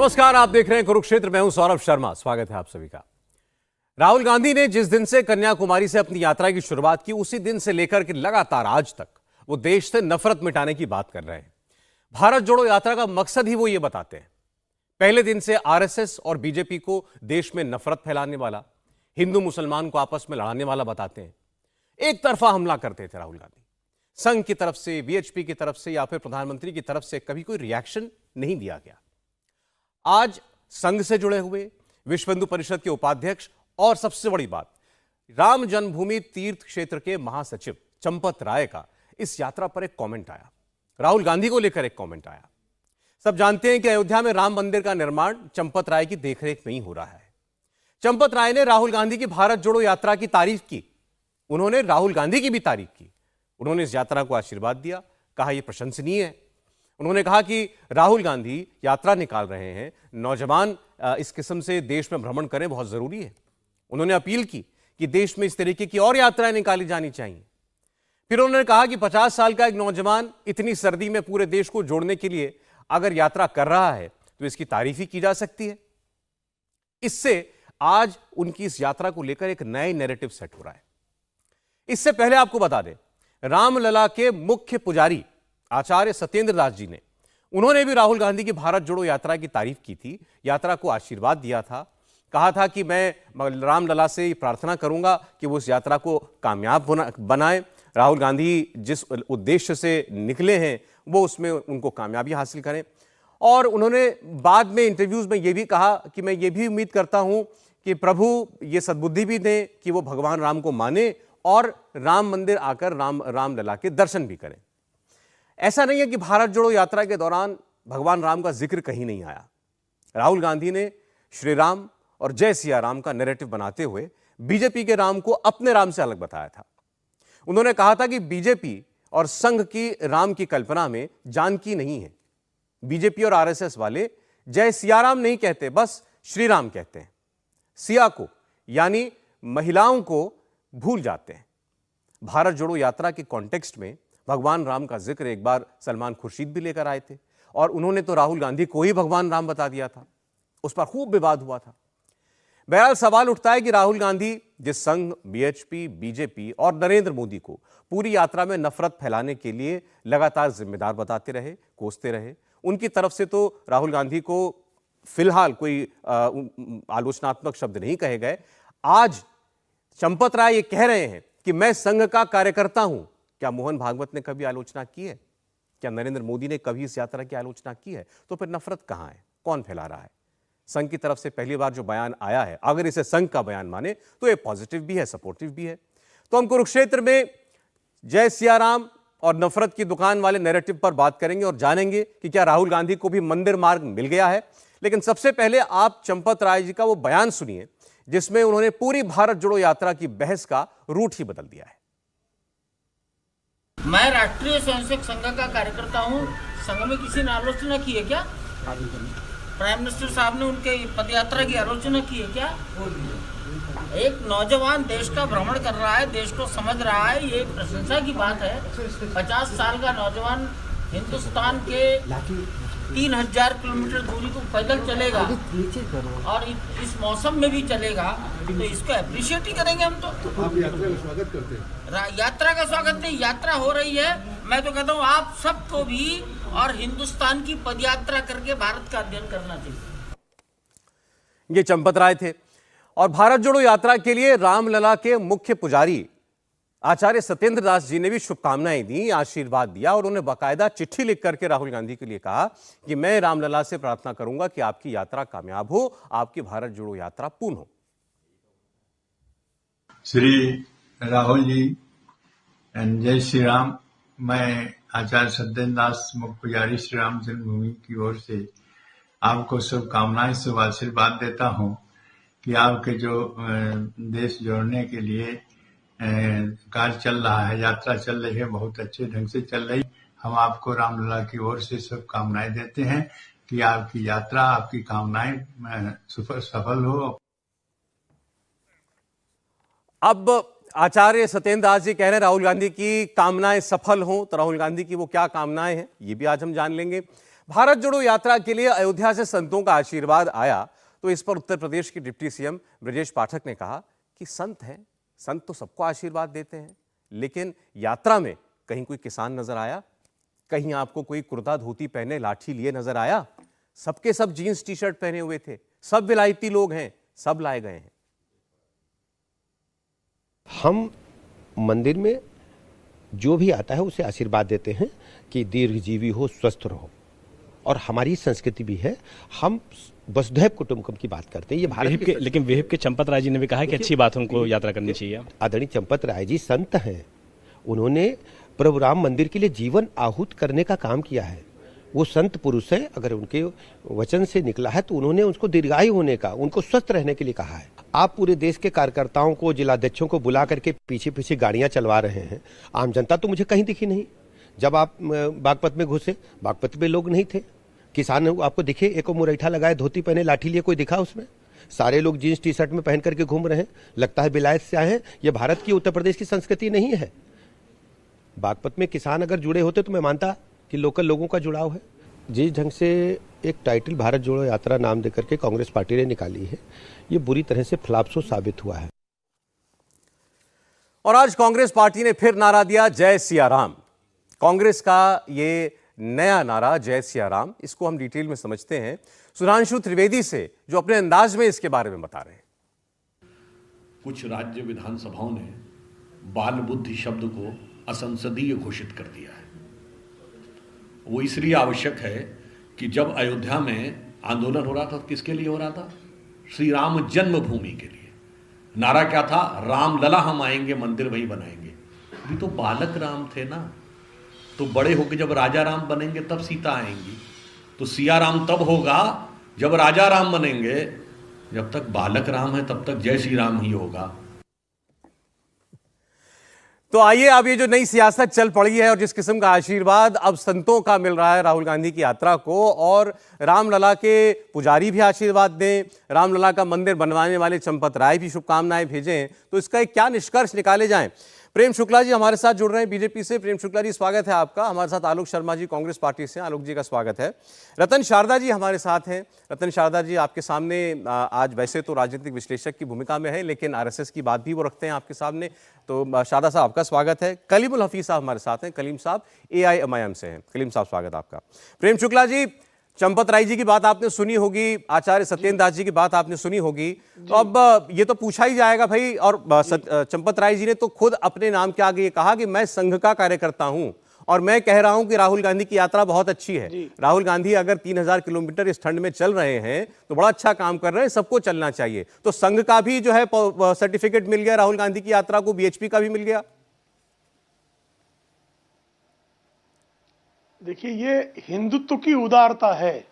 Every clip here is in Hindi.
नमस्कार, आप देख रहे हैं कुरुक्षेत्र। मैं हूं सौरभ शर्मा। स्वागत है आप सभी का। राहुल गांधी ने जिस दिन से कन्याकुमारी से अपनी यात्रा की शुरुआत की, उसी दिन से लेकर के लगातार आज तक वो देश से नफरत मिटाने की बात कर रहे हैं। भारत जोड़ो यात्रा का मकसद ही वो ये बताते हैं। पहले दिन से आरएसएस और बीजेपी को देश में नफरत फैलाने वाला, हिंदू मुसलमान को आपस में लड़ाने वाला बताते हैं। एक तरफा हमला करते थे राहुल गांधी। संघ की तरफ से, वीएचपी की तरफ से या फिर प्रधानमंत्री की तरफ से कभी कोई रिएक्शन नहीं दिया गया। आज संघ से जुड़े हुए विश्व हिंदू परिषद के उपाध्यक्ष और सबसे बड़ी बात, राम जन्मभूमि तीर्थ क्षेत्र के महासचिव चंपत राय का इस यात्रा पर एक कमेंट आया। राहुल गांधी को लेकर एक कमेंट आया। सब जानते हैं कि अयोध्या में राम मंदिर का निर्माण चंपत राय की देखरेख में ही हो रहा है। चंपत राय ने राहुल गांधी की भारत जोड़ो यात्रा की तारीफ की। उन्होंने राहुल गांधी की भी तारीफ की। उन्होंने इस यात्रा को आशीर्वाद दिया, कहा यह प्रशंसनीय है। उन्होंने कहा कि राहुल गांधी यात्रा निकाल रहे हैं, नौजवान इस किस्म से देश में भ्रमण करें, बहुत जरूरी है। उन्होंने अपील की कि देश में इस तरीके की और यात्राएं निकाली जानी चाहिए। फिर उन्होंने कहा कि 50 साल का एक नौजवान इतनी सर्दी में पूरे देश को जोड़ने के लिए अगर यात्रा कर रहा है तो इसकी तारीफ ही की जा सकती है। इससे आज उनकी इस यात्रा को लेकर एक नए नैरेटिव सेट हो रहा है। इससे पहले आपको बता दें, रामलला के मुख्य पुजारी आचार्य सत्येंद्र दास जी ने, उन्होंने भी राहुल गांधी की भारत जोड़ो यात्रा की तारीफ की थी, यात्रा को आशीर्वाद दिया था। कहा था कि मैं रामलला से प्रार्थना करूंगा कि वो इस यात्रा को कामयाब बनाए। राहुल गांधी जिस उद्देश्य से निकले हैं वो उसमें उनको कामयाबी हासिल करें। और उन्होंने बाद में इंटरव्यूज में ये भी कहा कि मैं ये भी उम्मीद करता हूं कि प्रभु ये सद्बुद्धि भी दें कि वो भगवान राम को माने और राम मंदिर आकर रामलला के दर्शन भी करें। ऐसा नहीं है कि भारत जोड़ो यात्रा के दौरान भगवान राम का जिक्र कहीं नहीं आया। राहुल गांधी ने श्री राम और जय सिया राम का नैरेटिव बनाते हुए बीजेपी के राम को अपने राम से अलग बताया था। उन्होंने कहा था कि बीजेपी और संघ की राम की कल्पना में जानकी नहीं है। बीजेपी और आरएसएस वाले जय सिया राम नहीं कहते, बस श्री राम कहते हैं। सिया को यानी महिलाओं को भूल जाते हैं। भारत जोड़ो यात्रा के कॉन्टेक्स्ट में भगवान राम का जिक्र एक बार सलमान खुर्शीद भी लेकर आए थे और उन्होंने तो राहुल गांधी को ही भगवान राम बता दिया था। उस पर खूब विवाद हुआ था। बहरहाल सवाल उठता है कि राहुल गांधी जिस संघ, बीएचपी, बीजेपी और नरेंद्र मोदी को पूरी यात्रा में नफरत फैलाने के लिए लगातार जिम्मेदार बताते रहे, कोसते रहे, उनकी तरफ से तो राहुल गांधी को फिलहाल कोई आलोचनात्मक शब्द नहीं कहे गए। आज चंपत राय ये कह रहे हैं कि मैं संघ का कार्यकर्ता हूं। क्या मोहन भागवत ने कभी आलोचना की है? क्या नरेंद्र मोदी ने कभी इस यात्रा की आलोचना की है? तो फिर नफरत कहां है? कौन फैला रहा है? संघ की तरफ से पहली बार जो बयान आया है, अगर इसे संघ का बयान माने तो ये पॉजिटिव भी है, सपोर्टिव भी है। तो हम कुरुक्षेत्र में जय सिया राम और नफरत की दुकान वाले नैरेटिव पर बात करेंगे और जानेंगे कि क्या राहुल गांधी को भी मंदिर मार्ग मिल गया है। लेकिन सबसे पहले आप चंपत राय जी का वो बयान सुनिए जिसमें उन्होंने पूरी भारत जोड़ो यात्रा की बहस का रूट ही बदल दिया है। मैं राष्ट्रीय स्वयंसेवक संघ का कार्यकर्ता हूँ। संघ में किसी ने आलोचना की है क्या? प्राइम मिनिस्टर साहब ने उनके पदयात्रा की आलोचना की है क्या? एक नौजवान देश का भ्रमण कर रहा है, देश को समझ रहा है, ये प्रशंसा की बात है। 50 साल का नौजवान हिंदुस्तान के 3000 किलोमीटर दूरी को पैदल चलेगा और इस मौसम में भी चलेगा, तो इसको अप्रिशिएट ही करेंगे हम। तो आप यात्रा का स्वागत करते हैं। यात्रा का स्वागत नहीं, यात्रा हो रही है। मैं तो कहता हूँ आप सबको भी और हिंदुस्तान की पदयात्रा करके भारत का अध्ययन करना चाहिए। ये चंपत राय थे। और भारत जोड़ो यात्रा के लिए रामलला के मुख्य पुजारी आचार्य सत्येंद्र दास जी ने भी शुभकामनाएं दी, आशीर्वाद दिया और उन्हें बाकायदा चिट्ठी लिख करके राहुल गांधी के लिए कहा कि मैं रामलला से प्रार्थना करूंगा कि आपकी यात्रा कामयाब हो, आपकी भारत जोड़ो यात्रा पूर्ण हो। श्री राहुल जी एंड जय श्री राम। मैं आचार्य सत्येंद्र दास मुख्य पुजारी श्री राम जन्मभूमि की ओर से आपको शुभकामनाएं, शुभ आशीर्वाद देता हूं कि आपके जो देश जोड़ने के लिए कार्य चल रहा है, यात्रा चल रही है, बहुत अच्छे ढंग से चल रही। हम आपको रामलला की ओर से शुभकामनाएं देते हैं कि आपकी यात्रा, आपकी कामनाएं सफल हो। अब आचार्य सत्येंद्र दास जी कह रहे हैं राहुल गांधी की कामनाएं सफल हों, तो राहुल गांधी की वो क्या कामनाएं हैं ये भी आज हम जान लेंगे। भारत जोड़ो यात्रा के लिए अयोध्या से संतों का आशीर्वाद आया तो इस पर उत्तर प्रदेश के डिप्टी सीएम ब्रजेश पाठक ने कहा कि संत हैं, संत तो सबको आशीर्वाद देते हैं, लेकिन यात्रा में कहीं कोई किसान नजर आया? कहीं आपको कोई कुर्ता धोती पहने लाठी लिए नजर आया? सबके सब जीन्स टी शर्ट पहने हुए थे, सब विलायती लोग हैं, सब लाए गए हैं। हम मंदिर में जो भी आता है उसे आशीर्वाद देते हैं कि दीर्घजीवी हो, स्वस्थ रहो, और हमारी संस्कृति भी है, हम वसुधैव कुटुंबकम की बात करते हैं। ये भारत की लेकिन विहिप के चंपत राय जी ने भी कहा कि अच्छी बात है, उनको यात्रा करनी चाहिए। आदरणीय चंपत राय जी संत हैं, उन्होंने प्रभु राम मंदिर के लिए जीवन आहूत करने का काम किया है। वो संत पुरुष है, अगर उनके वचन से निकला है तो उन्होंने उसको दीर्घायु होने का, उनको स्वस्थ रहने के लिए कहा है। आप पूरे देश के कार्यकर्ताओं को, जिलाध्यक्षों को बुला करके पीछे पीछे गाड़ियां चलवा रहे हैं। आम जनता तो मुझे कहीं दिखी नहीं। जब आप बागपत में घुसे, बागपत में लोग नहीं थे। किसान आपको दिखे, एक मुरैठा लगाए, धोती पहने, लाठी लिए, कोई दिखा उसमें? सारे लोग जीन्स टी शर्ट में पहन करके घूम रहे हैं। लगता है विलायत से आए हैं। ये भारत की, उत्तर प्रदेश की संस्कृति नहीं है। बागपत में किसान अगर जुड़े होते तो मैं मानता कि लोकल लोगों का जुड़ाव है। जिस ढंग से एक टाइटल भारत जोड़ो यात्रा नाम देकर के कांग्रेस पार्टी ने निकाली है, ये बुरी तरह से फ्लापसो साबित हुआ है। और आज कांग्रेस पार्टी ने फिर नारा दिया, जय सिया राम। कांग्रेस का ये नया नारा जय सिया राम, इसको हम डिटेल में समझते हैं सुधांशु त्रिवेदी से, जो अपने अंदाज में इसके बारे में बता रहे हैं। कुछ राज्य विधानसभाओं ने बाल बुद्धि शब्द को असंसदीय घोषित कर दिया है। वो इसलिए आवश्यक है कि जब अयोध्या में आंदोलन हो रहा था, तो किसके लिए हो रहा था? श्री राम जन्मभूमि के लिए। नारा क्या था? राम लला हम आएंगे, मंदिर वही बनाएंगे। अभी तो बालक राम थे ना, तो बड़े होकर जब राजा राम बनेंगे तब सीता आएंगी। तो सिया राम तब होगा जब राजा राम बनेंगे। जब तक बालक राम है तब तक जय श्री राम ही होगा। तो आइए, अब ये जो नई सियासत चल पड़ी है और जिस किस्म का आशीर्वाद अब संतों का मिल रहा है राहुल गांधी की यात्रा को, और रामलला के पुजारी भी आशीर्वाद दें, रामलला का मंदिर बनवाने वाले चंपत राय भी शुभकामनाएं भेजें, तो इसका एक क्या निष्कर्ष निकाले जाएं? प्रेम शुक्ला जी हमारे साथ जुड़ रहे हैं बीजेपी से। प्रेम शुक्ला जी, स्वागत है आपका। हमारे साथ आलोक शर्मा जी कांग्रेस पार्टी से, आलोक जी का स्वागत है। रतन शारदा जी हमारे साथ हैं। रतन शारदा जी आपके सामने आज वैसे तो राजनीतिक विश्लेषक की भूमिका में है, लेकिन आरएसएस की बात भी वो रखते हैं आपके सामने, तो शारदा साहब आपका स्वागत है। कलीमुल हफीज साहब हमारे साथ हैं। कलीम साहब AIMIM से हैं। कलीम साहब स्वागत आपका। प्रेम शुक्ला जी, चंपत राय जी की बात आपने सुनी होगी, आचार्य सत्येंद्र दास जी की बात आपने सुनी होगी, तो अब ये तो पूछा ही जाएगा भाई। और चंपत राय जी ने तो खुद अपने नाम के आगे ये कहा कि मैं संघ का कार्यकर्ता हूं और मैं कह रहा हूं कि राहुल गांधी की यात्रा बहुत अच्छी है। राहुल गांधी अगर 3000 किलोमीटर इस ठंड में चल रहे हैं तो बड़ा अच्छा काम कर रहे हैं, सबको चलना चाहिए। तो संघ का भी जो है सर्टिफिकेट मिल गया राहुल गांधी की यात्रा को, BHP का भी मिल गया। देखिए, ये हिंदुत्व की उदारता है,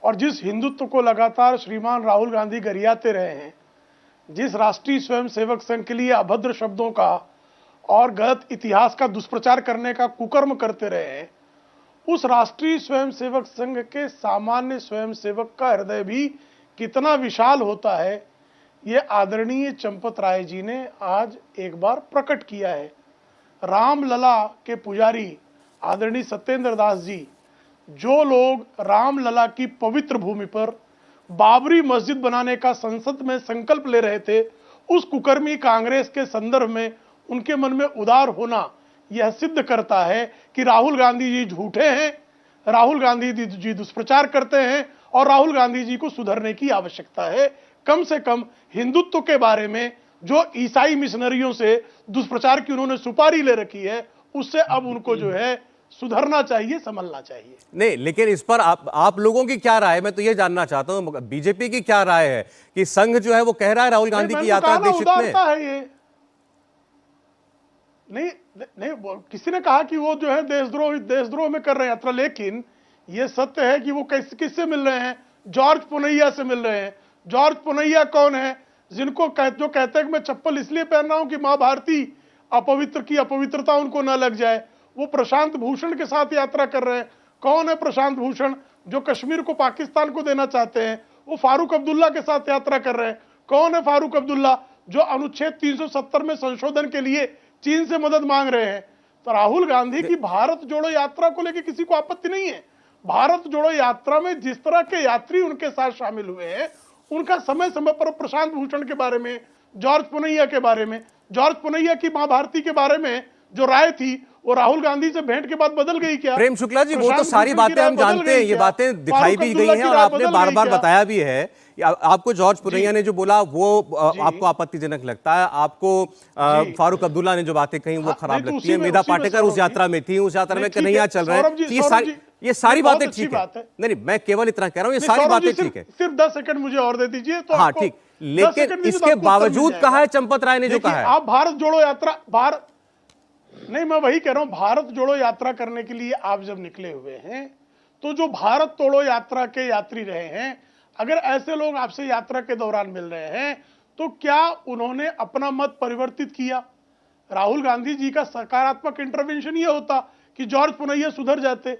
और जिस हिंदुत्व को लगातार श्रीमान राहुल गांधी गरियाते रहे हैं, जिस राष्ट्रीय स्वयंसेवक संघ के लिए अभद्र शब्दों का और गलत इतिहास का दुष्प्रचार करने का कुकर्म करते रहे हैं, उस राष्ट्रीय स्वयंसेवक संघ के सामान्य स्वयंसेवक का हृदय भी कितना विशाल होता है, ये आदरणीय चंपत राय जी ने आज एक बार प्रकट किया है। रामलला के पुजारी आदरणीय सत्येंद्र दास जी, जो लोग रामलला की पवित्र भूमि पर बाबरी मस्जिद बनाने का संसद में संकल्प ले रहे थे, उस कुकर्मी कांग्रेस के संदर्भ में उनके मन में उदार होना यह सिद्ध करता है कि राहुल गांधी जी झूठे हैं, राहुल गांधी जी दुष्प्रचार करते हैं, और राहुल गांधी जी को सुधरने की आवश्यकता है। कम से कम हिंदुत्व के बारे में जो ईसाई मिशनरियों से दुष्प्रचार की उन्होंने सुपारी ले रखी है, उससे अब उनको जो है सुधरना चाहिए, संभलना चाहिए। नहीं, लेकिन इस पर आप लोगों की क्या राय है? मैं तो ये जानना चाहता हूं, बीजेपी की क्या राय है कि संघ जो है वो कह रहा है राहुल गांधी की यात्रा देशहित में है। ये नहीं, किसी ने कहा कि वो जो है देशद्रोह में कर रहे हैं यात्रा, लेकिन ये सत्य है कि वो किससे मिल रहे हैं? जॉर्ज पुनैया से मिल रहे हैं। जॉर्ज पुनैया कौन है? जो कहते हैं कि मैं चप्पल इसलिए पहन रहा हूं कि मां भारती अपवित्र की अपवित्रता उनको न लग जाए। वो प्रशांत भूषण के साथ यात्रा कर रहे हैं। कौन है प्रशांत भूषण? जो कश्मीर को पाकिस्तान को देना चाहते हैं। वो फारूक अब्दुल्ला के साथ यात्रा कर रहे हैं। कौन है फारूक अब्दुल्ला? जो अनुच्छेद 370 में संशोधन के लिए चीन से मदद मांग रहे हैं। तो राहुल गांधी की भारत जोड़ो यात्रा को लेकर किसी को आपत्ति नहीं है। भारत जोड़ो यात्रा में जिस तरह के यात्री उनके साथ शामिल हुए हैं, उनका समय समय पर प्रशांत भूषण के बारे में, जॉर्ज पुनैया के बारे में, जॉर्ज पुनैया की मां भारती के बारे में जो राय थी वो राहुल गांधी से भेंट के बाद बदल गई क्या? प्रेम शुक्ला जी, वो तो प्रशांत सारी भूषण की बातें राय हम बदल जानते हैं, गई ये क्या? बातें दिखाई फारूक भी गई अब्दुल्ला हैं की और राय आपने बदल बार गई बार क्या? बताया भी है। आपको जॉर्ज पुनैया ने जो बोला वो आपको आपत्तिजनक लगता है, आपको फारूक अब्दुल्ला ने जो बातें कही वो खराब नहीं तो लगती है। उसी में- मेधा उसी में पाटेकर सौरभ उस यात्रा में थी, उस यात्रा नहीं, में ठीक है। कन्हैया चल रहे सौरभ जी, हैं, तो सौरभ जी, ये सारी ये बहुत बातें अच्छी ठीक है। बात है। नहीं, मैं केवल इतना कह रहा हूँ, ये नहीं, सारी सौरभ जी, बातें ठीक है। सिर्फ 10 सेकंड मुझे और दे दीजिए तो हाँ आपको ठीक, 10 लेकिन सेकंड में तो इसके आपको उत्तर मिल बावजूद जाएगा। कहा है चंपत राय ने जो देखिए, कहा है। आप भारत जोड़ो यात्रा नहीं, मैं वही कह रहा हूं, भारत जोड़ो यात्रा करने के लिए आप जब निकले हुए हैं तो जो भारत तोड़ो यात्रा के यात्री रहे हैं, अगर ऐसे लोग आपसे यात्रा के दौरान मिल रहे हैं तो क्या उन्होंने अपना मत परिवर्तित किया? राहुल गांधी जी का सकारात्मक इंटरवेंशन ये होता कि जॉर्ज पुनैया सुधर जाते,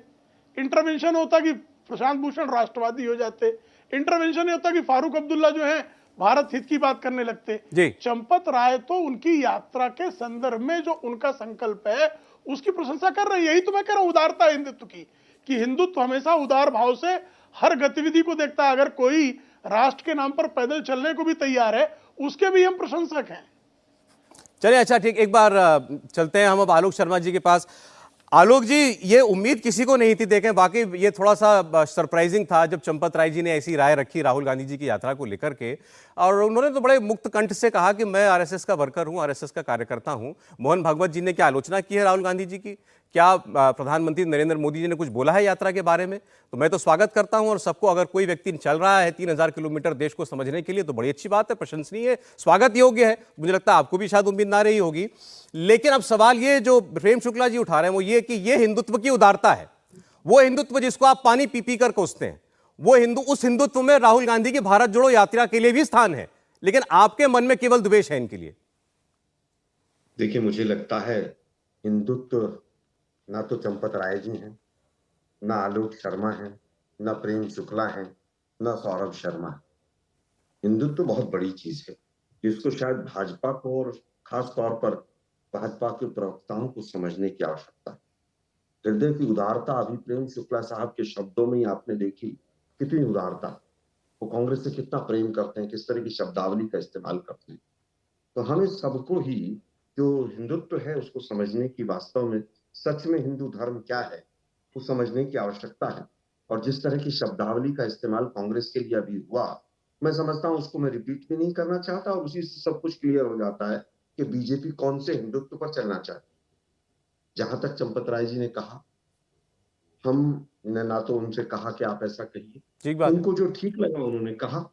इंटरवेंशन होता कि प्रशांत भूषण राष्ट्रवादी हो जाते, इंटरवेंशन ये होता कि फारूक अब्दुल्ला जो है भारत हित की बात करने लगते। जी। चंपत राय तो उनकी यात्रा के संदर्भ में जो उनका संकल्प है उसकी प्रशंसा कर रहे हैं। यही तो मैं कह रहा हूं, उदारता है हिंदुत्व की, कि हिंदुत्व हमेशा उदार भाव से हर गतिविधि को देखता है। अगर कोई राष्ट्र के नाम पर पैदल चलने को भी तैयार है, उसके भी हम प्रशंसक हैं। चलिए, अच्छा ठीक, एक बार चलते हैं हम अब आलोक शर्मा जी के पास। आलोक जी, ये उम्मीद किसी को नहीं थी, देखें वाकई ये थोड़ा सा सरप्राइजिंग था जब चंपत राय जी ने ऐसी राय रखी राहुल गांधी जी की यात्रा को लेकर के, और उन्होंने तो बड़े मुक्त कंठ से कहा कि मैं आरएसएस का वर्कर हूं, आरएसएस का कार्यकर्ता हूं। मोहन भागवत जी ने क्या आलोचना की है राहुल गांधी जी की? क्या प्रधानमंत्री नरेंद्र मोदी जी ने कुछ बोला है यात्रा के बारे में? तो मैं तो स्वागत करता हूं, और सबको, अगर कोई व्यक्ति चल रहा है 3000 किलोमीटर देश को समझने के लिए तो बड़ी अच्छी बात है, प्रशंसनीय है, स्वागत योग्य है। मुझे लगता है आपको भी शायद उम्मीद ना रही होगी। लेकिन अब सवाल ये जो प्रेम शुक्ला जी उठा रहे हैं वो ये कि ये हिंदुत्व की उदारता है, वो हिंदुत्व जिसको आप पानी पी पी कर कोसते हैं, वो उस हिंदुत्व में राहुल गांधी की भारत जोड़ो यात्रा के लिए भी स्थान है, लेकिन आपके मन में केवल द्वेष है इनके लिए। देखिए, मुझे लगता है हिंदुत्व ना तो चंपत राय जी हैं, ना आलोक शर्मा हैं, ना प्रेम शुक्ला हैं, ना सौरभ शर्मा है। हिंदुत्व बहुत बड़ी चीज है, इसको शायद भाजपा को और खास तौर पर भाजपा के प्रवक्ताओं को समझने की आवश्यकता है। हृदय की उदारता अभी प्रेम शुक्ला साहब के शब्दों में ही आपने देखी, कितनी उदारता, वो कांग्रेस से कितना प्रेम करते हैं, किस तरह की शब्दावली का इस्तेमाल करते हैं। तो हमें सबको ही जो हिंदुत्व है उसको समझने की, वास्तव में सच में हिंदू धर्म क्या है वो समझने की आवश्यकता है। और जिस तरह की शब्दावली का इस्तेमाल कांग्रेस के लिए अभी हुआ, मैं समझता हूं उसको मैं रिपीट भी नहीं करना चाहता, और उसी से सब कुछ क्लियर हो जाता है कि बीजेपी कौन से हिंदुत्व पर चलना चाहती। जहां तक चंपत राय जी ने कहा, हमने ना तो उनसे कहा कि आप ऐसा कहिए, ठीक बात, उनको जो ठीक लगा उन्होंने कहा।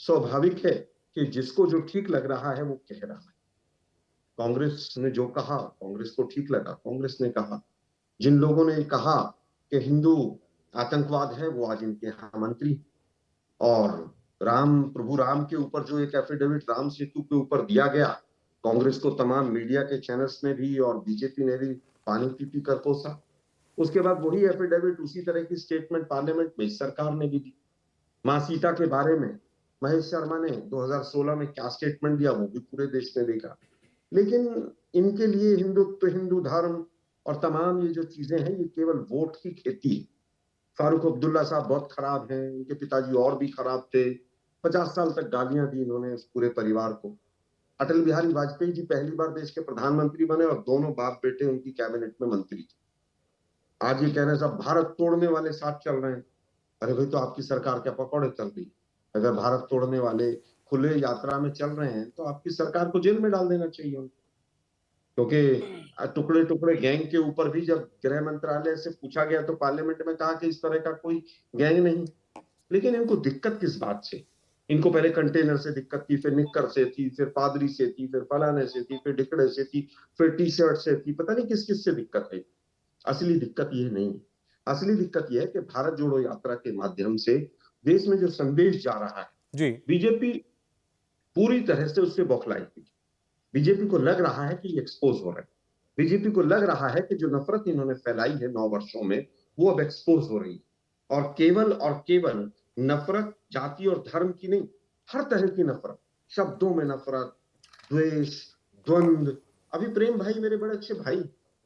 स्वाभाविक है कि जिसको जो ठीक लग रहा है वो कह रहा है। कांग्रेस ने जो कहा, कांग्रेस को ठीक लगा, कांग्रेस ने कहा। जिन लोगों ने कहा कि हिंदू आतंकवाद है, वो आज इनके यहाँ मंत्री। और प्रभु राम के ऊपर जो एक एफिडेविट राम सेतु के ऊपर दिया गया, कांग्रेस को तमाम मीडिया के चैनल्स ने भी और बीजेपी ने भी पानी पी पी कर कोसा। उसके बाद वही एफिडेविट, उसी तरह की स्टेटमेंट पार्लियामेंट में इस सरकार ने भी दी। मां सीता के बारे में महेश शर्मा ने 2016 में क्या स्टेटमेंट दिया वो भी पूरे देश ने देखा। लेकिन इनके लिए हिंदुत्व, हिंदू धर्म और तमाम ये जो चीजें हैं, ये केवल वोट की खेती है। फारूक अब्दुल्ला साहब बहुत खराब हैं, उनके पिताजी और भी खराब थे, 50 साल तक गालियां दी इन्होंने उस पूरे परिवार को। अटल बिहारी वाजपेयी जी पहली बार देश के प्रधानमंत्री बने और दोनों बाप बेटे उनकी कैबिनेट में मंत्री थे। आज ये कह रहे हैं सब भारत तोड़ने वाले साथ चल रहे हैं। अरे भाई, तो आपकी सरकार क्या पकौड़े तल रही? अगर भारत तोड़ने वाले खुले यात्रा में चल रहे हैं तो आपकी सरकार को जेल में डाल देना चाहिए, क्योंकि टुकड़े टुकड़े गैंग के ऊपर भी जब गृह मंत्रालय से पूछा गया तो पार्लियामेंट में कहा कि इस तरह का कोई गैंग नहीं। लेकिन इनको दिक्कत किस बात से? इनको पहले कंटेनर से दिक्कत थी, फिर निक्कर से थी, फिर पादरी से थी, फिर फलाने से थी, फिर डिकड़े से थी, फिर टी शर्ट से थी, पता नहीं किस किस से दिक्कत है। असली दिक्कत ये नहीं है। असली दिक्कत यह है कि भारत जोड़ो यात्रा के माध्यम से देश में जो संदेश जा रहा है जी, बीजेपी पूरी तरह से उससे बौखलाई हुई। बीजेपी को लग रहा है कि ये एक्सपोज हो रहा है। बीजेपी को लग रहा है कि जो नफरत इन्होंने फैलाई है 9 वर्षों में, वो अब एक्सपोज हो रही है। और केवल नफरत जाति और धर्म की नहीं, हर तरह की नफरत, शब्दों में नफरत, द्वेष, द्वंद्व। अभी प्रेम भाई मेरे बड़े अच्छे भाई,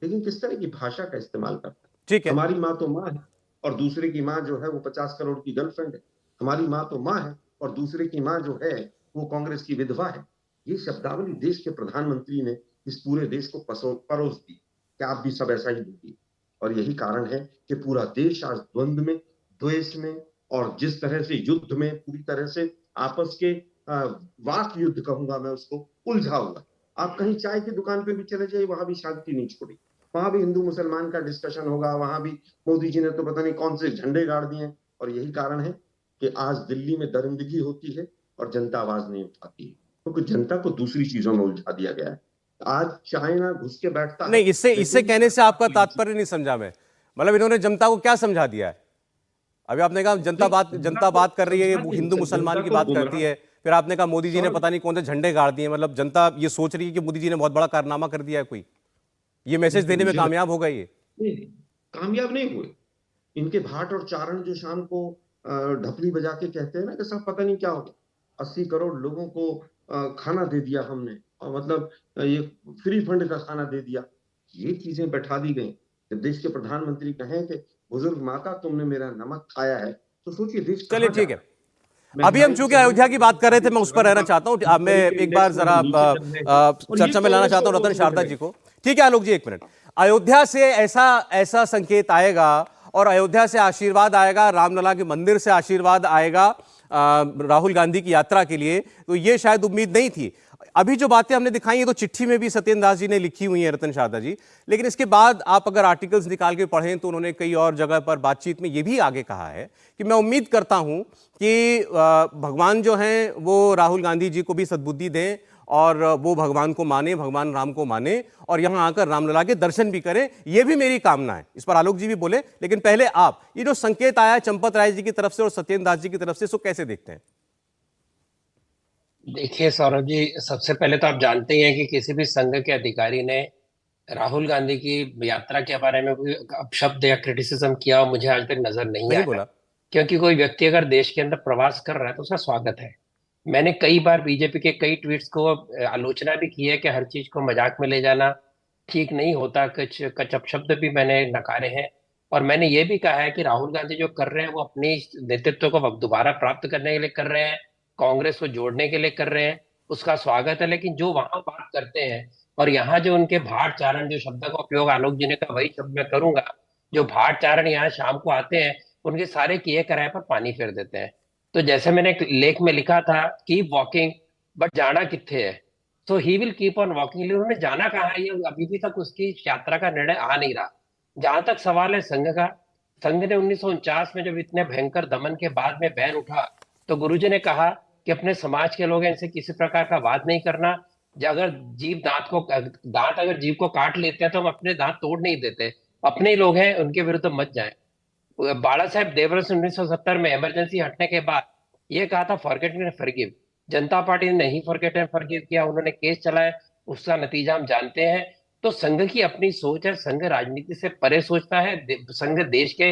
लेकिन किस तरह की भाषा का इस्तेमाल करते हैं। ठीक है। हमारी माँ तो माँ है और दूसरे की माँ जो है वो 50 करोड़ की गर्लफ्रेंड है। हमारी माँ तो माँ है और दूसरे की माँ जो है वो कांग्रेस की विधवा है। ये शब्दावली देश के प्रधानमंत्री ने इस पूरे देश को परोस दी कि आप भी सब ऐसा ही बोलिए। और यही कारण है कि पूरा देश आज द्वंद्व में, द्वेष में और जिस तरह से युद्ध में पूरी तरह से आपस के वाक युद्ध कहूंगा मैं उसको, उलझा हुआ। आप कहीं चाय की दुकान पे भी चले जाइए, वहां भी शांति नहीं छोड़ी, वहां भी हिंदू मुसलमान का डिस्कशन होगा, वहां भी मोदी जी ने तो पता नहीं कौन से झंडे गाड़ दिए। और यही कारण है कि आज दिल्ली में दरिंदगी होती है और जनता आवाज नहीं उठाती है, क्योंकि जनता को दूसरी चीजों में उलझा दिया गया है। आज चाइना घुस के बैठता है। नहीं, इससे कहने से आपका तात्पर्य नहीं समझा मैं। मतलब इन्होंने जनता को क्या समझा दिया है? अभी आपने कहा जनता बात कर रही है, हिंदू मुसलमान की बात करती है, फिर आपने कहा मोदी जी ने पता नहीं कौन से झंडे गाड़ दिए। मतलब जनता ये सोच रही है कि मोदी जी ने बहुत बड़ा कारनामा कर दिया है कोई, ये मैसेज देने में कामयाब हो गई है? कामयाब नहीं हुए। इनके भाट और चारण जो शाम को ढपली बजा के कहते हैं ना कि सब पता नहीं क्या हो गया, 80 करोड़ लोगों को खाना दे दिया हमने, और मतलब ये फ्री फंड का खाना दे दिया। ये चीजें बैठा दी गई। जब देश के प्रधानमंत्री कहें कि बुजुर्ग माता तुमने मेरा नमक खाया है, तो सोचिए देश। चलिए ठीक है, अभी हम चूंकि अयोध्या की बात कर रहे थे, मैं उस पर रहना चाहता हूं। मैं एक बार जरा चर्चा में लाना चाहता हूं रतन शारदा जी को। ठीक है आलोक जी, एक मिनट। अयोध्या से ऐसा संकेत आएगा और अयोध्या से आशीर्वाद आएगा, रामलला के मंदिर से आशीर्वाद आएगा राहुल गांधी की यात्रा के लिए, तो ये शायद उम्मीद नहीं थी। अभी जो बातें हमने दिखाई हैं तो चिट्ठी में भी सत्येंद्र दास जी ने लिखी हुई है, रतन शारदा जी, लेकिन इसके बाद आप अगर आर्टिकल्स निकाल के पढ़ें तो उन्होंने कई और जगह पर बातचीत में ये भी आगे कहा है कि मैं उम्मीद करता हूं कि भगवान जो हैं वो राहुल गांधी जी को भी सद्बुद्धि दें और वो भगवान को माने, भगवान राम को माने और यहां आकर रामलला के दर्शन भी करें, ये भी मेरी कामना है। इस पर आलोक जी भी बोले, लेकिन पहले आप ये जो संकेत आया चंपत राय जी की तरफ से और सत्येंद्र दास जी की तरफ से, इसको कैसे देखते हैं? देखिए सौरभ जी, सबसे पहले तो आप जानते ही हैं कि किसी भी संघ के अधिकारी ने राहुल गांधी की यात्रा के बारे में कोई अपशब्द या क्रिटिसिज्म किया और मुझे आज तक नजर नहीं आया। बोला, क्योंकि कोई व्यक्ति अगर देश के अंदर प्रवास कर रहा है तो उसका स्वागत है। मैंने कई बार बीजेपी के कई ट्वीट्स को आलोचना भी की है कि हर चीज को मजाक में ले जाना ठीक नहीं होता, कुछ अपशब्द भी मैंने नकारे हैं। और मैंने ये भी कहा है कि राहुल गांधी जो कर रहे हैं वो अपने नेतृत्व को दोबारा प्राप्त करने के लिए कर रहे हैं, कांग्रेस को जोड़ने के लिए कर रहे हैं, उसका स्वागत है। लेकिन जो वहां बात करते हैं और यहाँ जो उनके भाट चारण, जो शब्द का उपयोग आलोक जी ने कहा वही शब्द मैं करूंगा, जो भाट चारण यहाँ शाम को आते हैं उनके सारे किए कराए पर पानी फेर देते हैं। तो जैसे मैंने एक लेख में लिखा था, कीप वॉकिंग बट जाना कित्थे है, so he will keep on walking. उन्होंने जाना कहाँ है, ये अभी भी तक उसकी यात्रा का निर्णय आ नहीं रहा। जहां तक सवाल है संघ का, संघ ने 1949 में जब इतने भयंकर दमन के बाद में बैन उठा तो गुरुजी ने कहा कि अपने समाज के लोग हैं, इनसे किसी प्रकार का वाद नहीं करना। अगर दांत अगर जीभ को काट लेते हैं तो हम अपने दांत तोड़ नहीं देते, अपने ही लोग हैं, उनके विरुद्ध मत जाएं। बाला साहेब देवरस 1970 में इमरजेंसी हटने के बाद ये कहा था forget and forgive. Janata party ने नहीं फॉरगेट एंड फॉरगिव किया, उन्होंने केस चलाया, उसका नतीजा हम जानते हैं। तो संघ की अपनी सोच है, संघ राजनीति से परे सोचता है, संघ देश के